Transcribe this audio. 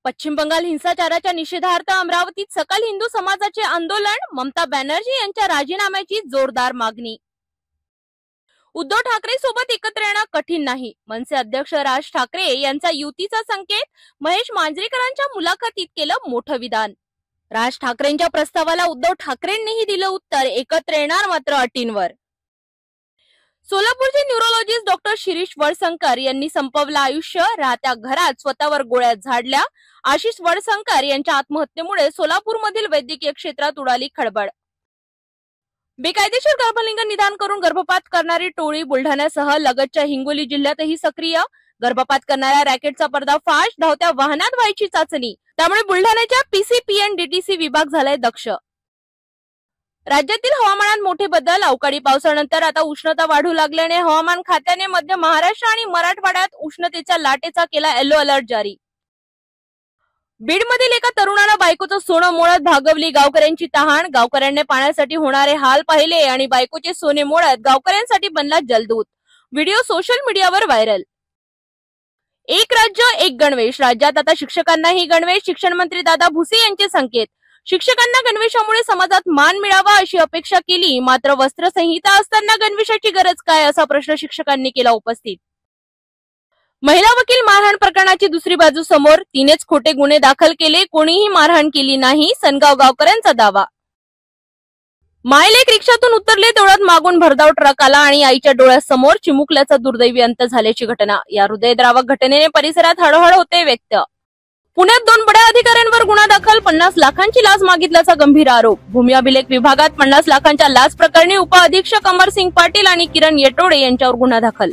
पश्चिम बंगाल हिंसाचाराच्या निषेधार्थ अमरावतीत सकल हिंदू समाजाचे आंदोलन, ममता बॅनर्जी यांच्या राजीनाम्याची जोरदार मागणी। उद्धव ठाकरे सोबत एकत्र येणं कठीण नाही, मनसे अध्यक्ष राज ठाकरे यांचा युतीचा संकेत। महेश मांजरेकरांच्या मुलाखतीत केलं मोठं विधान। राज ठाकरेंच्या प्रस्तावाला उद्धव ठाकरेंनीही दिलं उत्तर, एकत्र येणार मात्र अटींवर। सोलापूरचे न्यूरोलॉजिस्ट डॉक्टर शिरीष वडसंकर यांनी संपवलं आयुष्य, राहत्या घरात स्वतःवर गोळ्या झाडल्या। आशिष वडसंकर यांच्या आत्महत्येमुळे सोलापूरमधील वैद्यकीय क्षेत्रात उडाली खळबळ। बेकायदेशीर गर्भलिंग निदान करून गर्भपात करणारी टोळी बुलढाण्यासह लगतच्या हिंगोली जिल्ह्यातही सक्रिय। गर्भपात करणाऱ्या रॅकेटचा पर्दाफाश, धावत्या वाहनात व्हायची चाचणी, त्यामुळे बुलढाण्याच्या PCPNDTC विभाग झालाय दक्ष। राज्यातील हवामानात मोठे बदल, अवकाळी पावसानंतर आता उष्णता वाढू लागल्याने हवामान खात्याने मध्य महाराष्ट्र आणि मराठवाड्यात उष्णतेच्या लाटेचा केला येलो अलर्ट जारी। बीडमधील एका तरुणानं बायकोचं सोनं मोडत भागवली गावकऱ्यांची तहान। गावकऱ्यांनी पाण्यासाठी होणारे हाल पाहिले आणि बायकोचे सोने मोडत गावकऱ्यांसाठी बनला जलदूत। व्हिडिओ सोशल मीडियावर व्हायरल। एक राज्य एक गणवेश, राज्यात आता शिक्षकांनाही गणवेश, शिक्षण मंत्री दादा भुसे यांचे संकेत। शिक्षकांना गणवेशामुळे समाजात मान मिळावा अशी अपेक्षा केली, मात्र वस्त्रसंहिता असताना गणवेशाची गरज काय, असा प्रश्न शिक्षकांनी केला उपस्थित। महिला वकील मारहाण प्रकरणाची दुसरी बाजू समोर, तिनेच खोटे गुन्हे दाखल केले, कोणीही मारहाण केली नाही, सनगाव गावकऱ्यांचा दावा। मायलेक रिक्षातून उतरले तेवढ्यात मागून भरधाव ट्रक आला आणि आईच्या डोळ्यासमोर चिमुकल्याचा दुर्दैवी अंत झाल्याची घटना। या हृदयद्रावक घटनेने परिसरात हळहळ होते व्यक्त। पुण्यात 2 बड्या अधिकाऱ्यांवर गुन्हा दाखल, 50 लाखांची लाच मागितल्याचा गंभीर आरोप। भूमी अभिलेख विभागात 50 लाखांच्या लाच प्रकरणी उपअधीक्षक अमरसिंग पाटील आणि किरण येटोडे यांच्यावर गुन्हा दाखल।